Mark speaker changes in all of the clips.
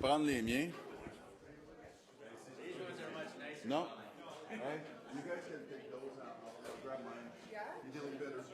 Speaker 1: prendre les miens. Non? Hey, you guys can take those. I'll grab mine. Yeah? You're feeling better.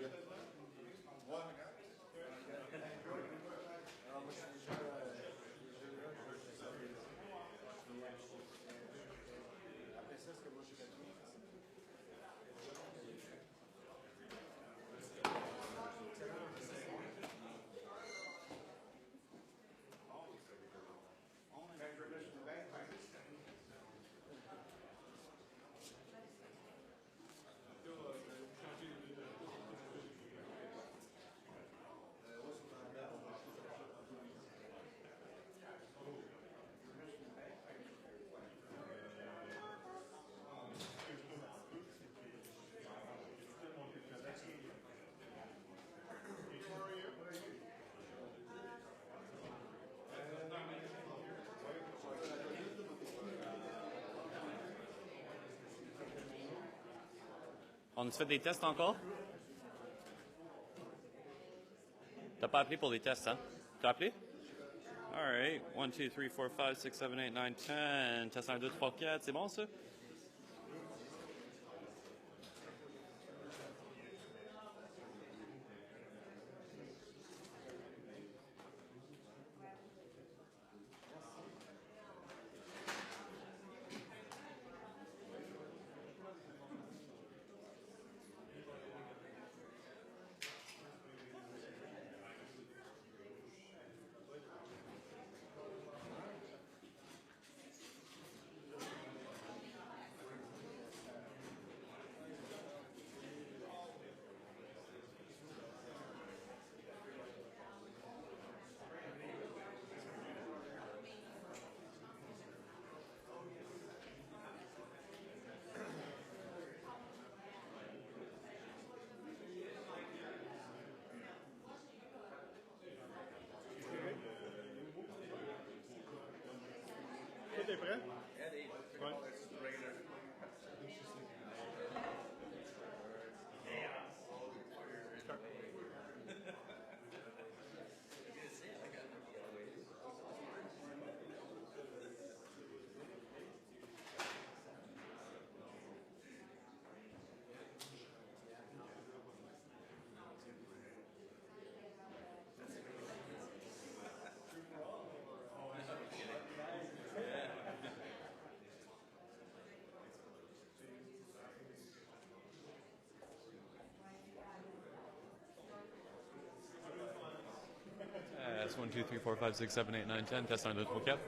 Speaker 2: On se fait des tests encore? T'as pas appelé pour les tests, hein? T'as appelé? Alright. 1, 2, 3, 4, 5, 6, 7, 8, 9, 10. Test 1, 2, 3, 4. C'est bon, ça?
Speaker 3: Tout est prêt? Ouais.
Speaker 2: That's 1, 2, 3, 4, 5, 6, 7, 8, 9, 10. Test 1, 2, 3, 4.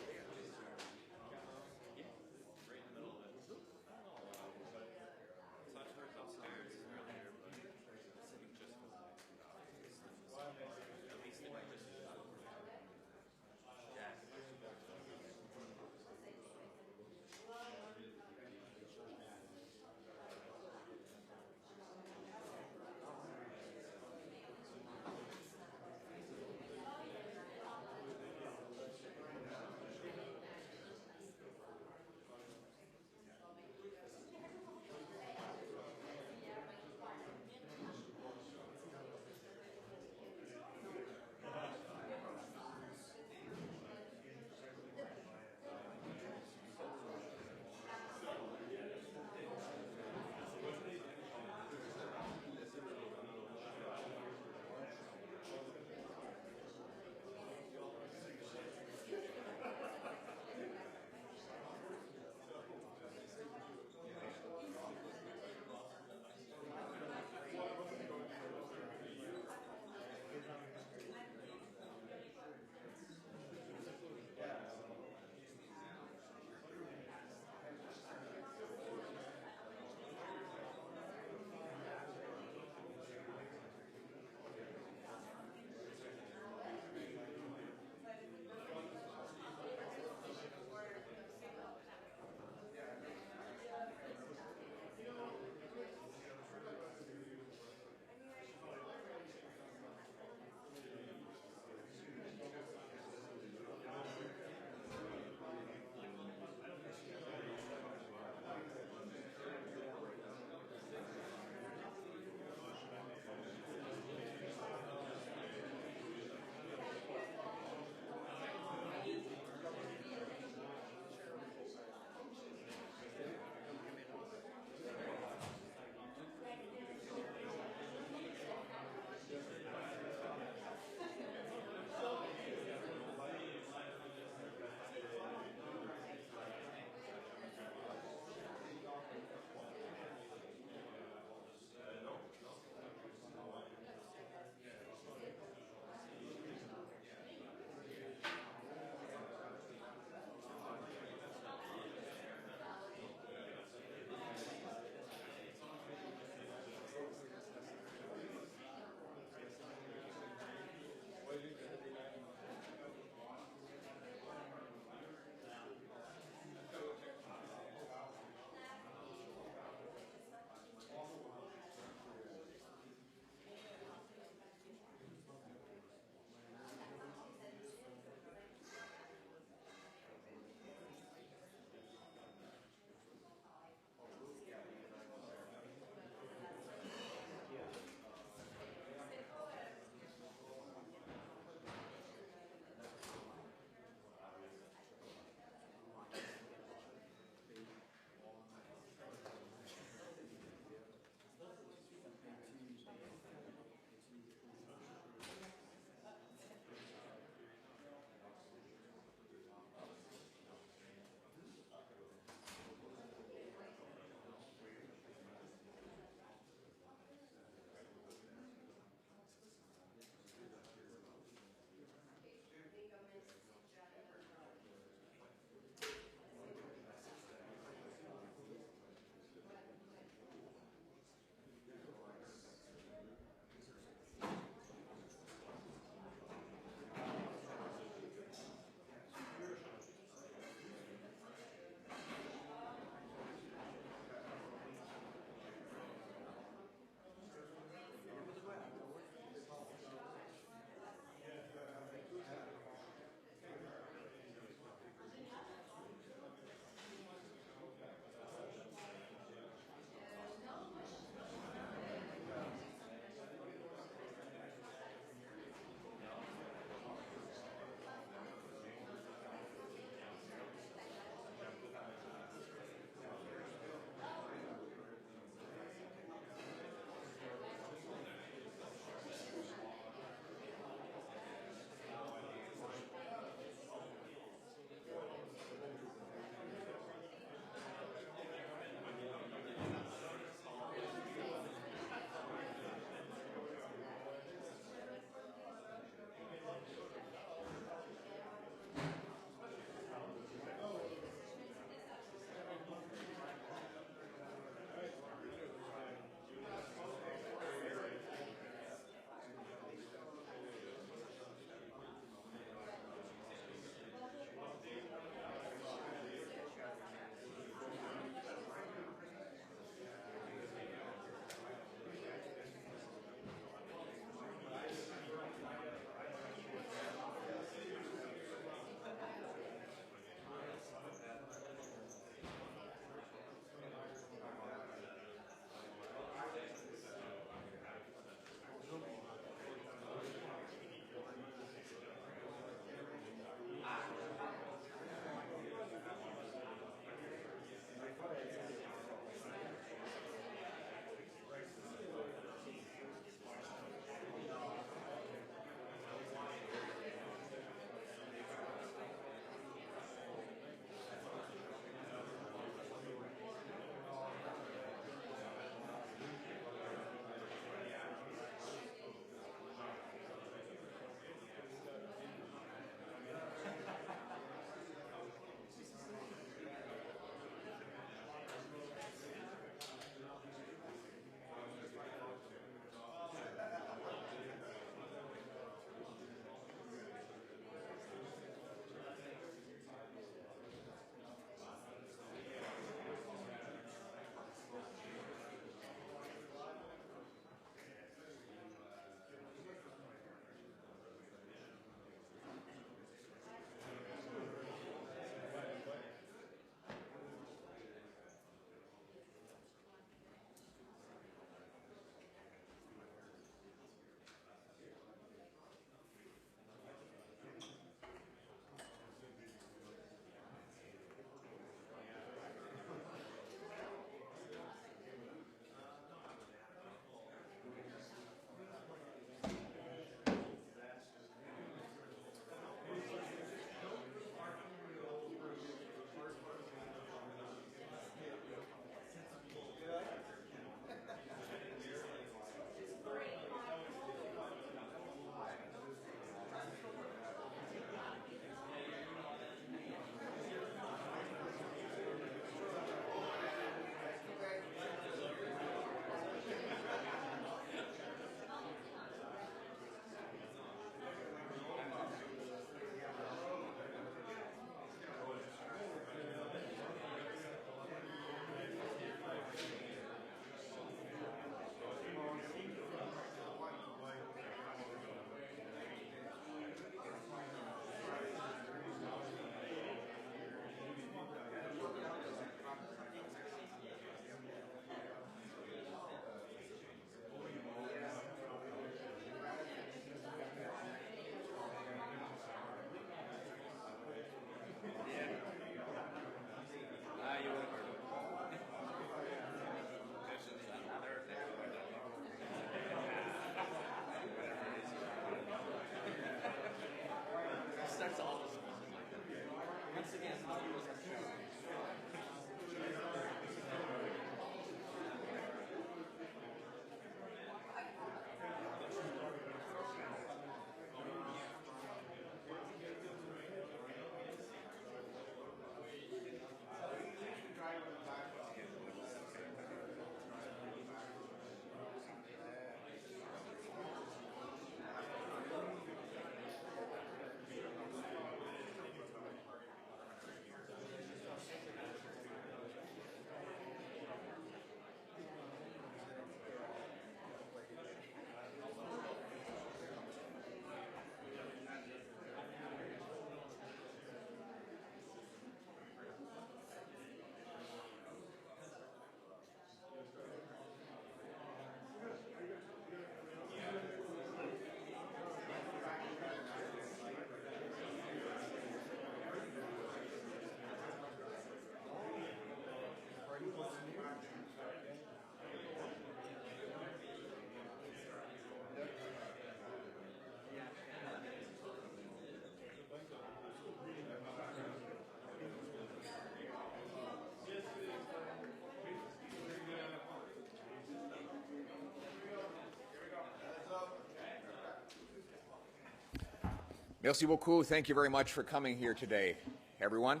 Speaker 4: Merci beaucoup. Thank you very much for coming here today, everyone.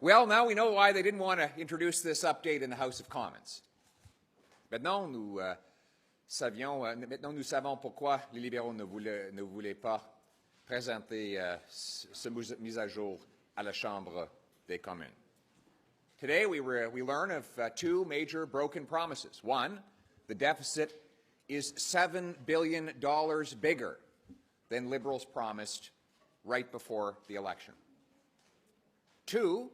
Speaker 4: Well, now we know why they didn't want to introduce this update in the House of Commons. Maintenant, nous savons pourquoi les libéraux ne voulaient pas présenter ce mise à jour à la Chambre des communes. Today, we learn of two major broken promises. One, the deficit is $7 billion bigger than Liberals promised right before the election. Two,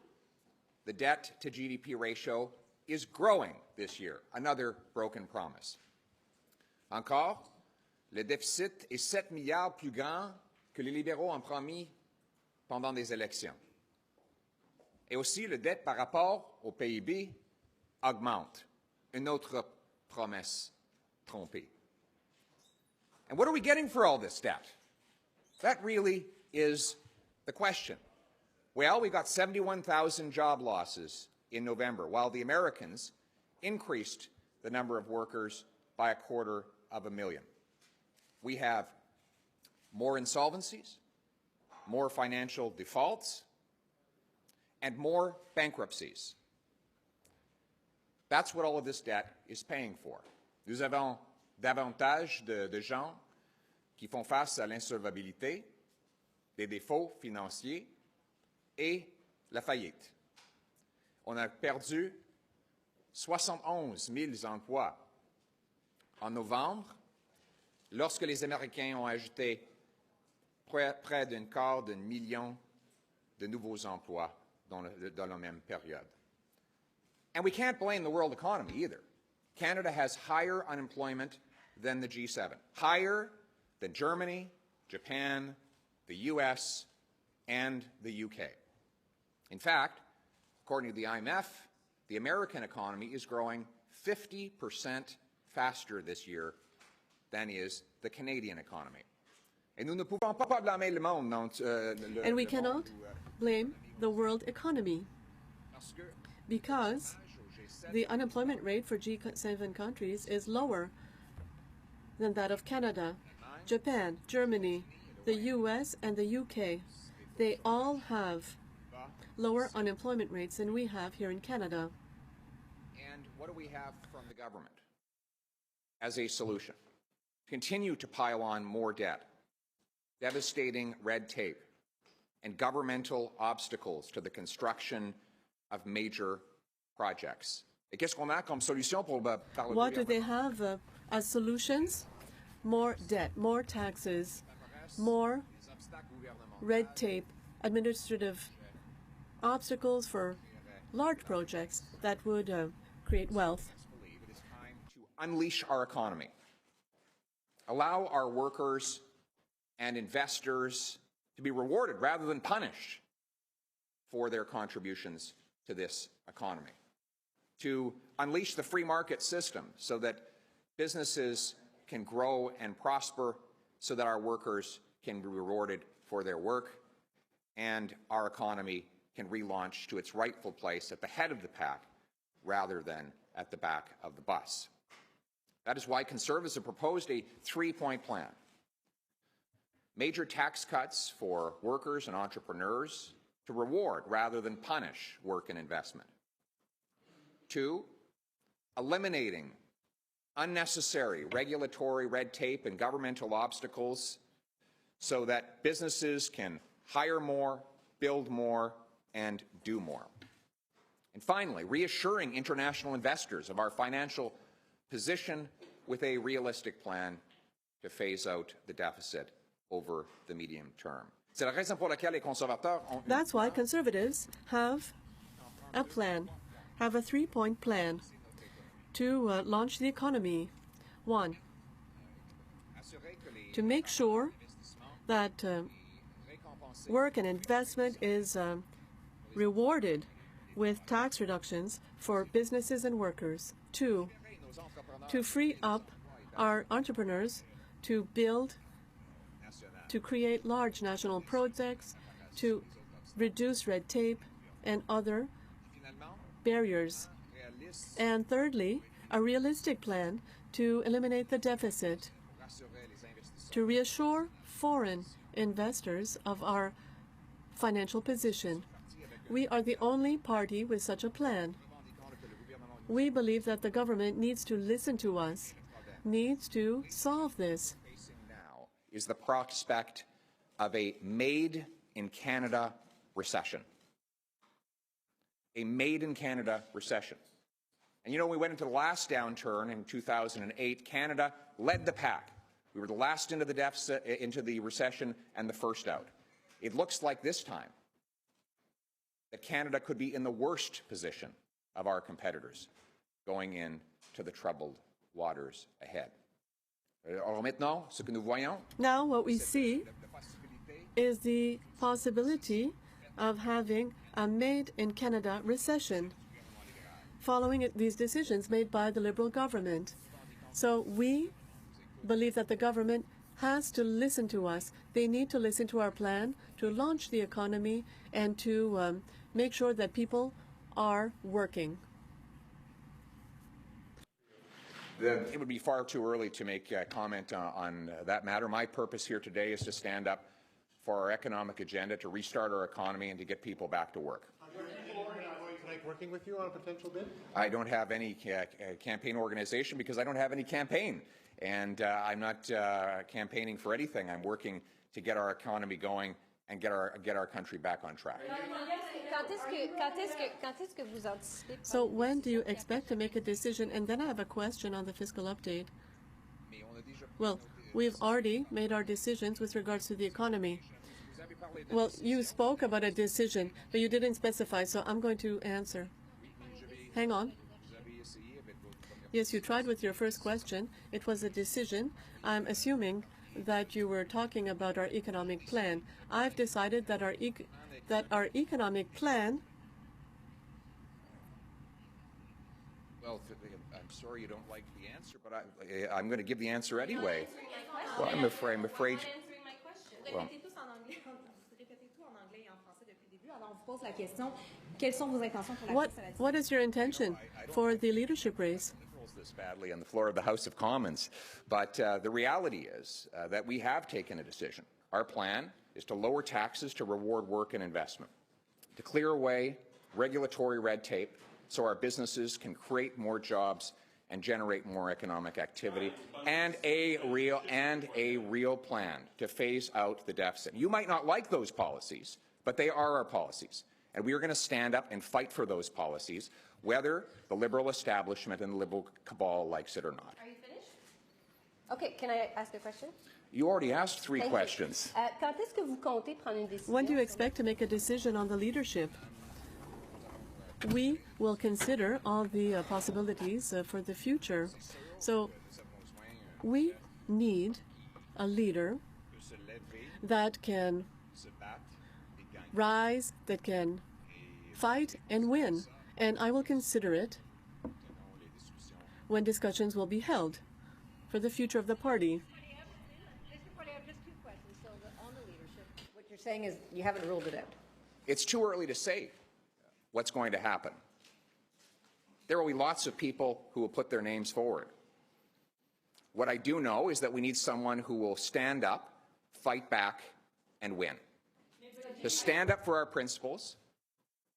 Speaker 4: the debt-to-GDP ratio is growing this year, another broken promise. Encore, le déficit est 7 milliards plus grand que les libéraux ont promis pendant les élections. Et aussi, le dette par rapport au PIB augmente, une autre promesse trompée. And what are we getting for all this debt? That really is the question. Well, we got 71,000 job losses in November, while the Americans increased the number of workers by 250,000. We have more insolvencies, more financial defaults, and more bankruptcies. That's what all of this debt is paying for. Nous avons davantage de gens qui font face à l'insolvabilité, des défauts financiers et la faillite. On a perdu 71 000 emplois en novembre, lorsque les Américains ont ajouté près d'un quart d'un million de nouveaux emplois dans la même période. And we can't blame the world economy either. Canada has higher unemployment than the G7, higher than Germany, Japan, the US, and the UK. In fact, according to the IMF, the American economy is growing 50% faster this year than is the Canadian economy. And
Speaker 5: we cannot blame the world economy because the unemployment rate for G7 countries is lower than that of Canada, Japan, Germany, the US, and the UK. They all have lower unemployment rates than we have here in Canada.
Speaker 4: And what do we have from the government as a solution? Continue to pile on more debt, devastating red tape, and governmental obstacles to the construction of major projects. Et qu'est-ce qu'on a comme solution pour par le
Speaker 5: What do they have as solutions? More debt, more taxes, more red tape, administrative obstacles for large projects that would create wealth.
Speaker 4: It is time to unleash our economy. Allow our workers and investors to be rewarded rather than punished for their contributions to this economy. To unleash the free market system so that businesses can grow and prosper, so that our workers can be rewarded for their work, and our economy can relaunch to its rightful place at the head of the pack rather than at the back of the bus. That is why Conservatives have proposed a three-point plan. Major tax cuts for workers and entrepreneurs to reward rather than punish work and investment. 2, eliminating unnecessary regulatory red tape and governmental obstacles so that businesses can hire more, build more, and do more. And finally, reassuring international investors of our financial position with a realistic plan to phase out the deficit over the medium term.
Speaker 5: That's why Conservatives have a plan, have a three-point plan to launch the economy. 1, to make sure that work and investment is rewarded with tax reductions for businesses and workers. 2, to free up our entrepreneurs to build, to create large national projects, to reduce red tape and other barriers. And thirdly, a realistic plan to eliminate the deficit, to reassure foreign investors of our financial position. We are the only party with such a plan. We believe that the government needs to listen to us, needs to solve this.
Speaker 4: Now is the prospect of a made-in-Canada recession. A made-in-Canada recession. And you know, we went into the last downturn in 2008. Canada led the pack. We were the last into the deficit, into the recession, and the first out. It looks like this time that Canada could be in the worst position of our competitors going into the troubled waters ahead.
Speaker 5: Now what we see is the possibility of having a made-in-Canada recession following these decisions made by the Liberal government. So we believe that the government has to listen to us. They need to listen to our plan to launch the economy and to make sure that people are working.
Speaker 4: It would be far too early to make a comment on that matter. My purpose here today is to stand up for our economic agenda, to restart our economy, and to get people back to work.
Speaker 3: Working with you on a potential bid?
Speaker 4: I don't have any campaign organization because I don't have any campaign. And I'm not campaigning for anything. I'm working to get our economy going and get our country back on track.
Speaker 5: So when do you expect to make a decision? And then I have a question on the fiscal update. Well, we've already made our decisions with regards to the economy. Well, you spoke about a decision, but you didn't specify, so I'm going to answer. Hang on. Yes, you tried with your first question. It was a decision. I'm assuming that you were talking about our economic plan. I've decided that our economic plan.
Speaker 4: Well, I'm sorry you don't like the answer, but I'm going to give the answer anyway. Well, I'm afraid. Well,
Speaker 5: what is your intention for the leadership race?
Speaker 4: This badly on the floor of the House of Commons, but the reality is that we have taken a decision. Our plan is to lower taxes to reward work and investment, to clear away regulatory red tape so our businesses can create more jobs and generate more economic activity, and a real plan to phase out the deficit. You might not like those policies, but they are our policies, and we are going to stand up and fight for those policies, whether the Liberal establishment and the Liberal cabal likes it or not.
Speaker 6: Are you finished? Okay, can I ask a question?
Speaker 4: You already asked three questions.
Speaker 5: When do you expect to make a decision on the leadership? We will consider all the possibilities for the future. So we need a leader that can rise, that can fight and win. And I will consider it when discussions will be held for the future of the party.
Speaker 6: Just two questions. So on the leadership, what you're saying is you haven't ruled it out.
Speaker 4: It's too early to say what's going to happen. There will be lots of people who will put their names forward. What I do know is that we need someone who will stand up, fight back, and win. To stand up for our principles,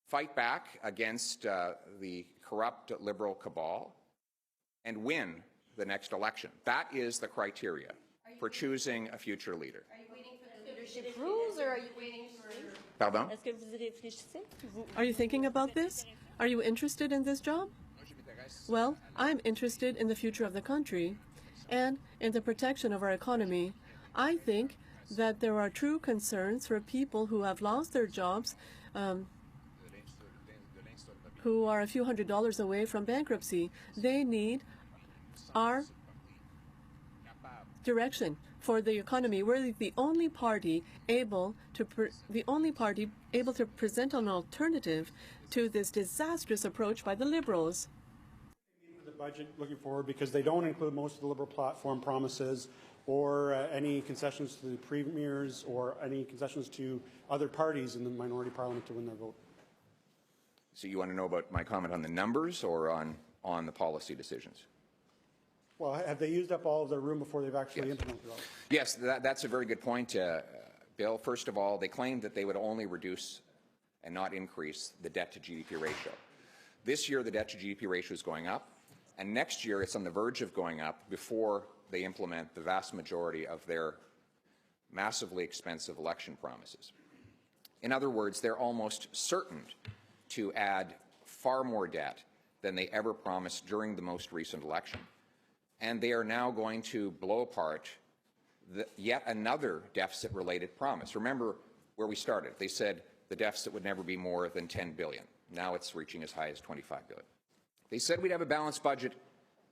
Speaker 4: fight back against the corrupt Liberal cabal, and win the next election. That is the criteria for choosing a future leader.
Speaker 6: Are you waiting for the leadership rules, or are you waiting for...
Speaker 4: Pardon?
Speaker 5: Are you thinking about this? Are you interested in this job? Well, I'm interested in the future of the country and in the protection of our economy. I think that there are true concerns for people who have lost their jobs, who are a few $100s away from bankruptcy. They need our direction for the economy. We're the only party able to present an alternative to this disastrous approach by the Liberals.
Speaker 3: The budget looking forward, because they don't include most of the Liberal platform promises or any concessions to the premiers or any concessions to other parties in the minority parliament to win their vote.
Speaker 4: So you want to know about my comment on the numbers or on the policy decisions? Well,
Speaker 3: have they used up all of their room before they've actually implemented all?
Speaker 4: Yes, that's a very good point, bill. First of all, they claimed that they would only reduce and not increase the debt to GDP ratio. This year, the debt to GDP ratio is going up, and next year it's on the verge of going up before they implement the vast majority of their massively expensive election promises. In other words, they're almost certain to add far more debt than they ever promised during the most recent election. And they are now going to blow apart yet another deficit-related promise. Remember where we started. They said the deficit would never be more than $10 billion. Now it's reaching as high as $25 billion. They said we'd have a balanced budget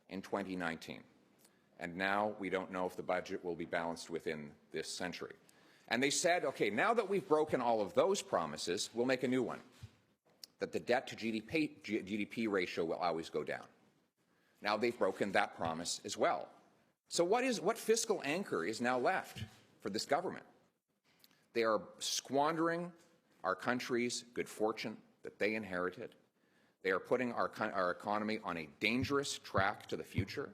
Speaker 4: in 2019. And now we don't know if the budget will be balanced within this century. And they said, okay, now that we've broken all of those promises, we'll make a new one, that the debt to GDP ratio will always go down. Now they've broken that promise as well. So what fiscal anchor is now left for this government? They are squandering our country's good fortune that they inherited. They are putting our economy on a dangerous track to the future.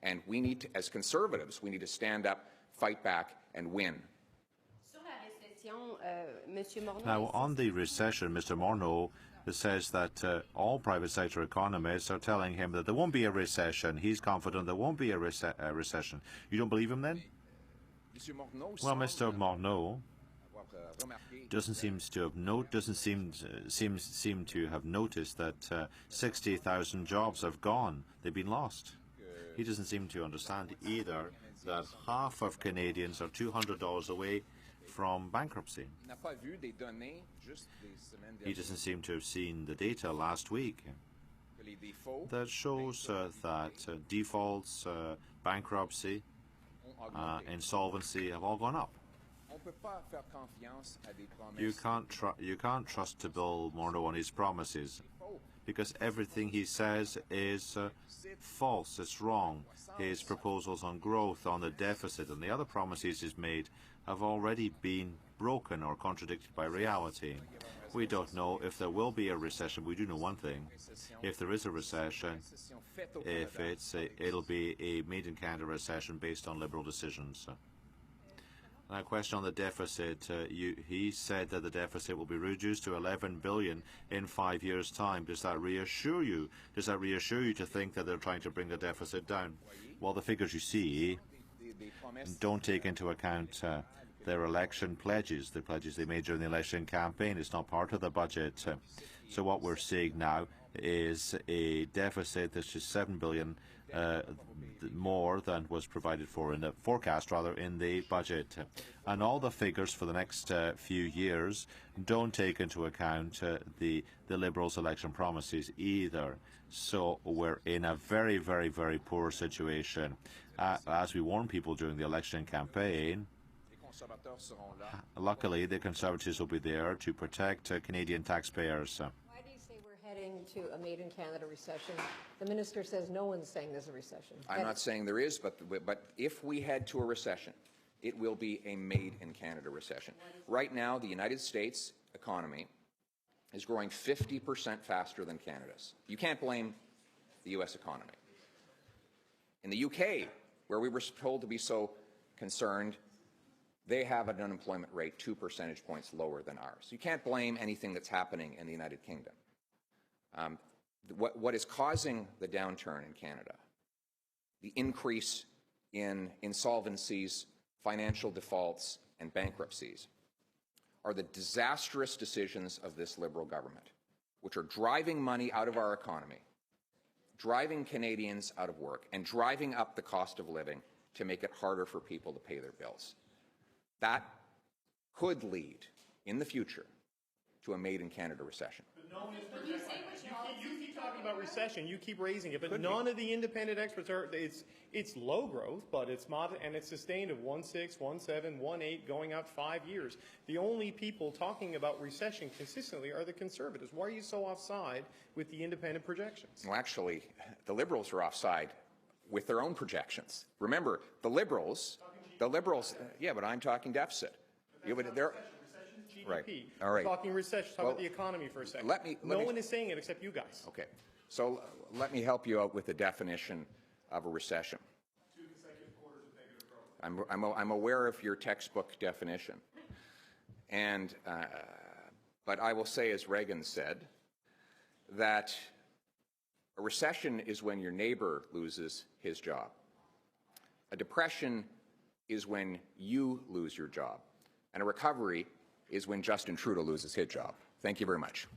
Speaker 4: And we need to, as Conservatives, we need to stand up, fight back, and win.
Speaker 7: Now, on the recession, Mr. Morneau says that all private sector economists are telling him that there won't be a recession. He's confident there won't be a recession. You don't believe him then? Well, Mr. Morneau doesn't seem to have noticed that 60,000 jobs have gone. They've been lost. He doesn't seem to understand either that half of Canadians are $200 away from bankruptcy. He doesn't seem to have seen the data last week that shows that defaults, bankruptcy, insolvency have all gone up. You can't trust Bill Morneau on his promises, because everything he says is false, it's wrong. His proposals on growth, on the deficit, and the other promises he's made have already been broken or contradicted by reality. We don't know if there will be a recession. We do know one thing. If there is a recession, it'll be a made-in-Canada recession based on Liberal decisions. Now, a question on the deficit. He said that the deficit will be reduced to $11 billion in 5 years' time. Does that reassure you? Does that reassure you to think that they're trying to bring the deficit down? Well, the figures you see don't take into account their election pledges, the pledges they made during the election campaign. It's not part of the budget. So what we're seeing now is a deficit that's just $7 billion more than was provided for in the forecast, rather, in the budget. And all the figures for the next few years don't take into account the Liberals' election promises either. So we're in a very, very, very poor situation. As we warned people during the election campaign, luckily the Conservatives will be there to protect Canadian taxpayers.
Speaker 6: Why do you say we're heading to a made-in-Canada recession? The minister says no one's saying there's a recession.
Speaker 4: I'm not saying there is, but if we head to a recession, it will be a made-in-Canada recession. Right now, the United States economy is growing 50% faster than Canada's. You can't blame the U.S. economy. In the UK, where we were told to be so concerned, they have an unemployment rate 2 percentage points lower than ours. You can't blame anything that's happening in the United Kingdom. What is causing the downturn in Canada, the increase in insolvencies, financial defaults, and bankruptcies, are the disastrous decisions of this Liberal government, which are driving money out of our economy, driving Canadians out of work, and driving up the cost of living to make it harder for people to pay their bills. That could lead, in the future, to a made-in-Canada recession.
Speaker 8: You keep talking about recession, you keep raising it, but none of the independent experts are. It's low growth, but it's moderate, and it's sustained of 1.6, 1.7, 1.8, going out 5 years. The only people talking about recession consistently are the Conservatives. Why are you so offside with the independent projections?
Speaker 4: Well, actually, the Liberals are offside with their own projections. Remember, the Liberals, yeah, but I'm talking deficit. Right. All right.
Speaker 8: Talking recession. Talk about the economy for a second. No one is saying it except you guys.
Speaker 4: Okay. So let me help you out with the definition of a recession.
Speaker 8: 2 consecutive quarters of negative growth.
Speaker 4: I'm aware of your textbook definition. And, but I will say, as Reagan said, that a recession is when your neighbor loses his job. A depression is when you lose your job. And a recovery is when Justin Trudeau loses his job. Thank you very much.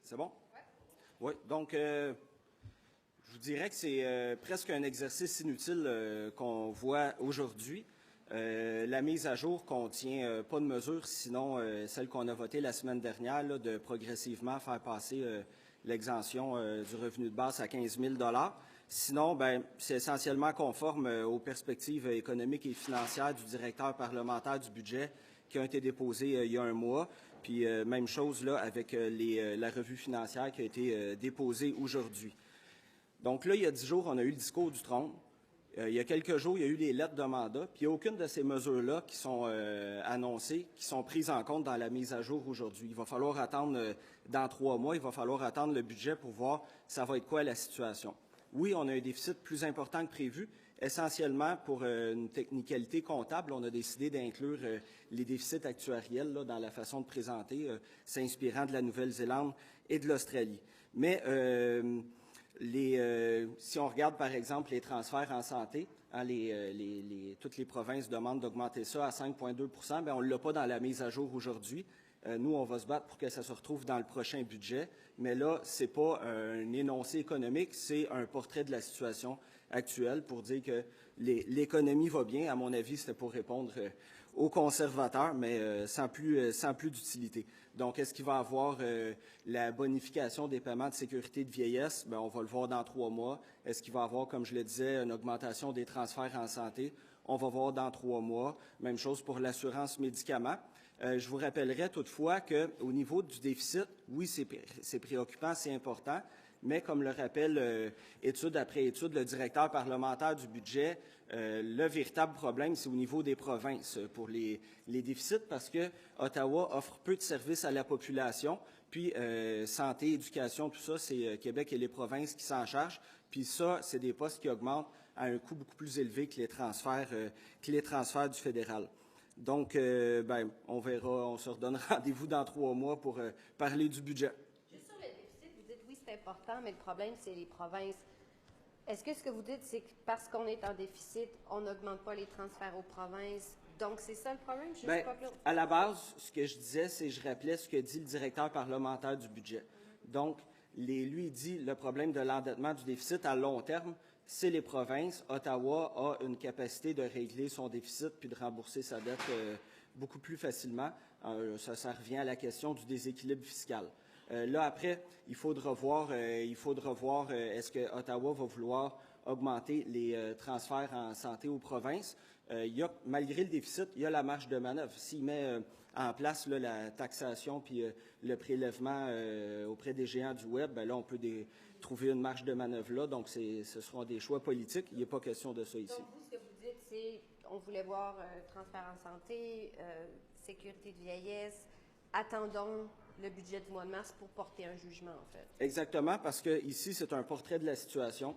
Speaker 9: C'est bon? Oui, donc Je vous dirais que c'est presque un exercice inutile qu'on voit aujourd'hui. La mise à jour contient pas de mesures, sinon celle qu'on a votée la semaine dernière, là, de progressivement faire passer l'exemption du revenu de base à 15 000 $. Sinon, c'est essentiellement conforme aux perspectives économiques et financières du directeur parlementaire du budget qui ont été déposées il y a un mois. Puis même chose là avec la revue financière qui a été déposée aujourd'hui. Donc là, il y a 10 jours, on a eu le discours du trône. Il y a quelques jours, il y a eu les lettres de mandat. Puis il n'y a aucune de ces mesures-là qui sont annoncées, qui sont prises en compte dans la mise à jour aujourd'hui. Il va falloir attendre dans 3 mois, il va falloir attendre le budget pour voir ça va être quoi la situation. Oui, on a un déficit plus important que prévu. Essentiellement, pour une technicalité comptable, on a décidé d'inclure les déficits actuariels là, dans la façon de présenter, s'inspirant de la Nouvelle-Zélande et de l'Australie. Mais si on regarde, par exemple, les transferts en santé, hein, toutes les provinces demandent d'augmenter ça à 5,2 %, on ne l'a pas dans la mise à jour aujourd'hui. Nous, on va se battre pour que ça se retrouve dans le prochain budget. Mais là, ce n'est pas un énoncé économique, c'est un portrait de la situation actuelle pour dire que l'économie va bien. À mon avis, c'était pour répondre aux conservateurs, mais sans plus d'utilité. Donc, est-ce qu'il va y avoir la bonification des paiements de sécurité de vieillesse? On va le voir dans 3 mois. Est-ce qu'il va y avoir, comme je le disais, une augmentation des transferts en santé? On va voir dans 3 mois. Même chose pour l'assurance médicaments. Je vous rappellerai toutefois qu'au niveau du déficit, oui, c'est préoccupant, c'est important, mais comme le rappelle étude après étude le directeur parlementaire du budget, le véritable problème, c'est au niveau des provinces pour les déficits parce que Ottawa offre peu de services à la population, puis santé, éducation, tout ça, c'est Québec et les provinces qui s'en chargent, puis ça, c'est des postes qui augmentent à un coût beaucoup plus élevé que les transferts du fédéral. Donc, on verra, on se redonne rendez-vous dans 3 mois pour parler du budget.
Speaker 6: Juste sur le déficit, vous dites oui, c'est important, mais le problème, c'est les provinces. Est-ce que vous dites, c'est que parce qu'on est en déficit, on n'augmente pas les transferts aux provinces? Donc, c'est ça le problème?
Speaker 9: À la base, ce que je disais, c'est que je rappelais ce que dit le directeur parlementaire du budget. Donc, lui, il dit le problème de l'endettement du déficit à long terme, c'est les provinces. Ottawa a une capacité de régler son déficit puis de rembourser sa dette beaucoup plus facilement. Ça revient à la question du déséquilibre fiscal. Là, après, il faudra voir est-ce que Ottawa va vouloir augmenter les transferts en santé aux provinces. Malgré le déficit, il y a la marge de manœuvre. S'il met en place là, la taxation puis le prélèvement auprès des géants du Web, là, on peut trouver une marge de manœuvre là. Donc, ce seront des choix politiques. Il n'est pas question de ça ici.
Speaker 6: Donc, vous, ce que vous dites, c'est on voulait voir transfert en santé, sécurité de vieillesse. Attendons le budget du mois de mars pour porter un jugement, en fait.
Speaker 9: Exactement, parce que ici, c'est un portrait de la situation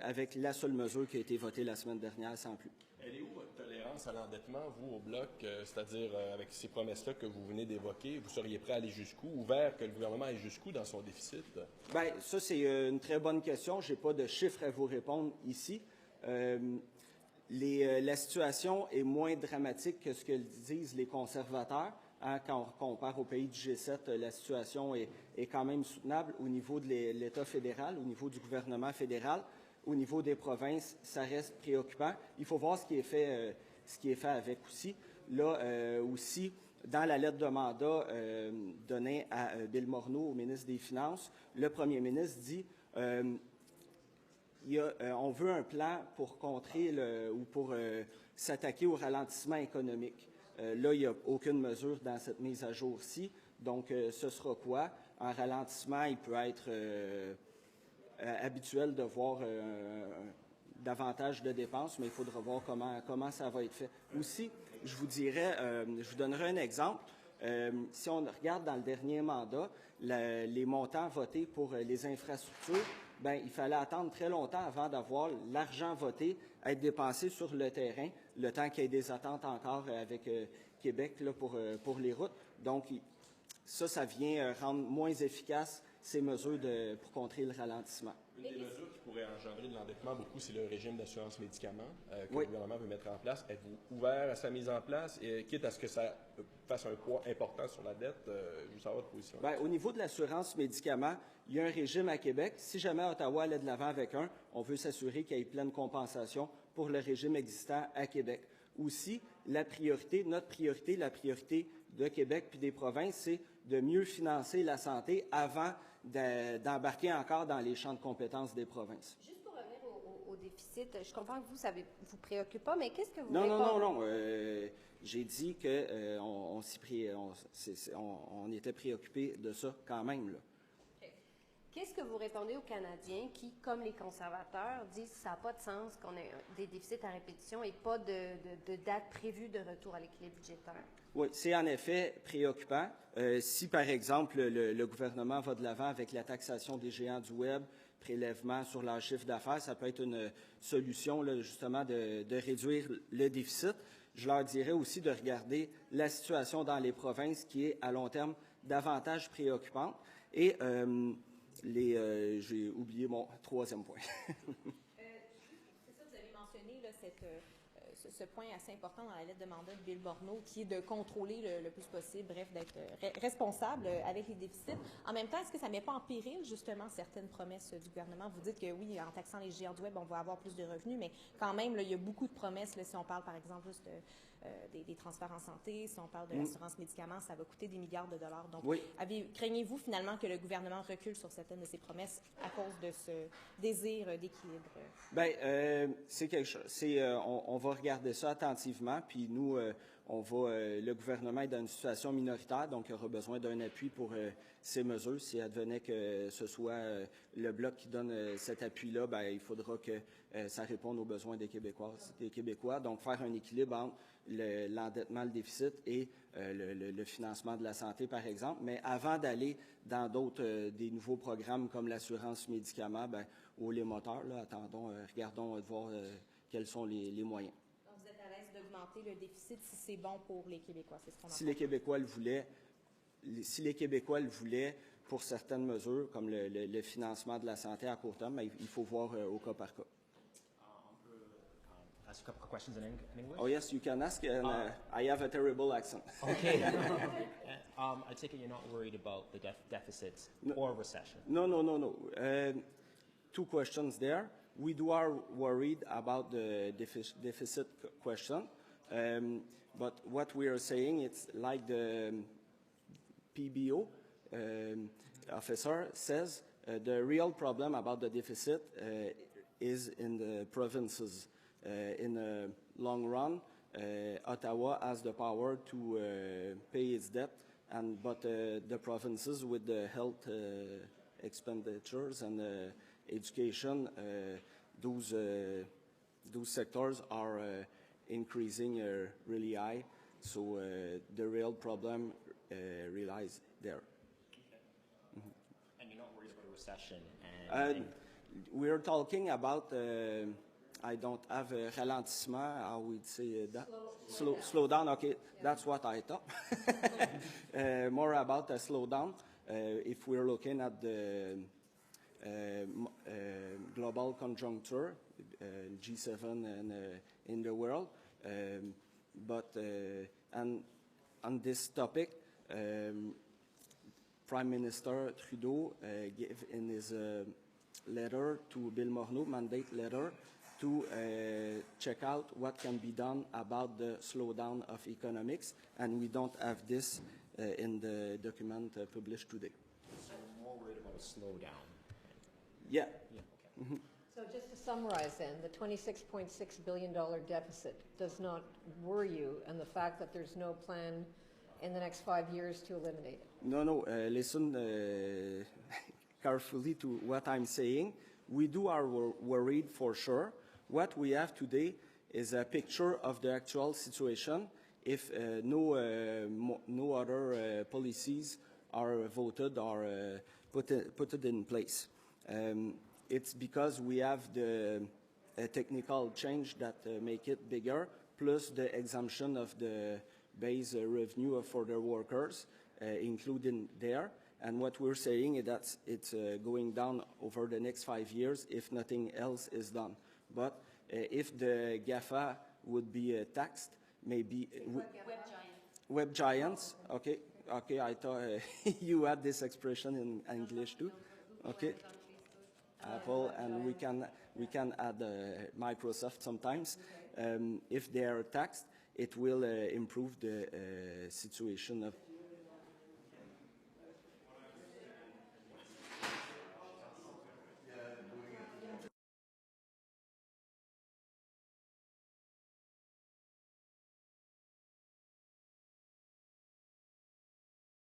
Speaker 9: avec la seule mesure qui a été votée la semaine dernière, sans plus.
Speaker 10: Elle est où votre tolérance à l'endettement, vous, au Bloc, c'est-à-dire avec ces promesses-là que vous venez d'évoquer, vous seriez prêt à aller jusqu'où, ouvert que le gouvernement aille jusqu'où dans son déficit?
Speaker 9: Bien, ça, c'est une très bonne question. Je n'ai pas de chiffres à vous répondre ici. La situation est moins dramatique que ce que disent les conservateurs. Hein, quand on compare au pays du G7, la situation est quand même soutenable au niveau de l'État fédéral, au niveau du gouvernement fédéral. Au niveau des provinces, ça reste préoccupant. Il faut voir ce qui est fait avec aussi. Là, aussi, dans la lettre de mandat donnée à Bill Morneau, au ministre des Finances, le premier ministre dit on veut un plan pour contrer ou pour s'attaquer au ralentissement économique. Là, il n'y a aucune mesure dans cette mise à jour-ci. Donc, ce sera quoi? Un ralentissement, il peut être habituel de voir davantage de dépenses, mais il faudra voir comment ça va être fait. Aussi, je vous donnerai un exemple. Si on regarde dans le dernier mandat, les montants votés pour les infrastructures, il fallait attendre très longtemps avant d'avoir l'argent voté être dépensé sur le terrain, le temps qu'il y ait des attentes encore avec Québec là, pour les routes. Donc, ça vient rendre moins efficace ces mesures pour contrer le ralentissement.
Speaker 10: Une des mesures qui pourrait engendrer de l'endettement beaucoup, c'est le régime d'assurance médicaments que
Speaker 9: Oui.
Speaker 10: le gouvernement veut mettre en place. Êtes-vous ouvert à sa mise en place, et quitte à ce que ça fasse un poids important sur la dette? Je veux savoir votre position.
Speaker 9: Bien, au niveau de l'assurance médicaments, il y a un régime à Québec. Si jamais Ottawa allait de l'avant avec on veut s'assurer qu'il y ait pleine compensation pour le régime existant à Québec. Aussi, notre priorité de Québec puis des provinces, c'est de mieux financer la santé avant d'embarquer encore dans les champs de compétences des provinces.
Speaker 6: Juste pour revenir au déficit, je comprends que vous vous préoccupe pas, mais qu'est-ce que vous
Speaker 9: Non. J'ai dit que on était préoccupé de ça quand même, là.
Speaker 6: Qu'est-ce que vous répondez aux Canadiens qui, comme les conservateurs, disent que ça n'a pas de sens qu'on ait des déficits à répétition et pas de date prévue de retour à l'équilibre budgétaire?
Speaker 9: Oui, c'est en effet préoccupant. Si, par exemple, le gouvernement va de l'avant avec la taxation des géants du Web, prélèvement sur leur chiffre d'affaires, ça peut être une solution, là, justement, de réduire le déficit. Je leur dirais aussi de regarder la situation dans les provinces qui est, à long terme, davantage préoccupante. Et j'ai oublié mon troisième point.
Speaker 11: C'est ça, vous avez mentionné là, ce point assez important dans la lettre de mandat de Bill Morneau, qui est de contrôler le plus possible, bref, d'être responsable avec les déficits. En même temps, est-ce que ça ne met pas en péril, justement, certaines promesses du gouvernement? Vous dites que oui, en taxant les géants du Web, on va avoir plus de revenus, mais quand même, là, il y a beaucoup de promesses. Là, si on parle, par exemple, juste des transferts en santé, si on parle de l'assurance médicaments, ça va coûter des milliards de dollars. Donc,
Speaker 9: oui.
Speaker 11: Craignez-vous finalement que le gouvernement recule sur certaines de ses promesses à cause de ce désir d'équilibre?
Speaker 9: Bien, c'est quelque chose. On va regarder ça attentivement, puis nous, le gouvernement est dans une situation minoritaire, donc il aura besoin d'un appui pour ces mesures. Si advenait que ce soit le Bloc qui donne cet appui-là, bien, il faudra que ça réponde aux besoins des Québécois. Donc, faire un équilibre entre l'endettement, le déficit et le financement de la santé, par exemple. Mais avant d'aller dans des nouveaux programmes comme l'assurance médicaments, ou les moteurs, là, regardons de voir quels sont les moyens.
Speaker 11: Donc, vous êtes à l'aise d'augmenter le déficit si c'est bon pour les Québécois, c'est ce qu'on entend?
Speaker 9: Si les Québécois le voulaient, pour certaines mesures, comme le financement de la santé à court terme, il faut voir au cas par cas.
Speaker 12: Ask a couple of questions in English?
Speaker 9: Oh, yes, you can ask, and I have a terrible accent.
Speaker 12: Okay. I take it you're not worried about the deficit or recession?
Speaker 9: No. Two questions there. We are worried about the deficit question, but what we are saying, it's like the PBO officer says, the real problem about the deficit is in the provinces. In the long run, Ottawa has the power to pay its debt, but the provinces with the health expenditures and education, those sectors are increasing really high. So the real problem relies there.
Speaker 12: Okay. And you're not worried about a recession?
Speaker 9: We're talking about. I don't have a ralentissement, I would say that. Slow down, okay, that's what I thought. More about a slowdown. If we're looking at the global conjuncture, G7 and in the world. But on this topic, Prime Minister Trudeau gave in his letter to Bill Morneau, mandate letter, to check out what can be done about the slowdown of economics, and we don't have this in the document published today.
Speaker 12: So we're more worried about a slowdown?
Speaker 9: Yeah.
Speaker 12: Okay.
Speaker 9: Mm-hmm.
Speaker 13: So just to summarize then, the $26.6 billion deficit does not worry you, and the fact that there's no plan in the next 5 years to eliminate it?
Speaker 9: No, listen carefully to what I'm saying. We are worried for sure. What we have today is a picture of the actual situation if no other policies are voted or put in place. It's because we have the technical change that make it bigger, plus the exemption of the base revenue for the workers included there. And what we're saying is that it's going down over the next 5 years if nothing else is done. But if the GAFA would be taxed, maybe web giants. Okay, okay. I thought you had this expression in English too. Okay, Apple, and we can add Microsoft sometimes. If they are taxed, it will improve the situation of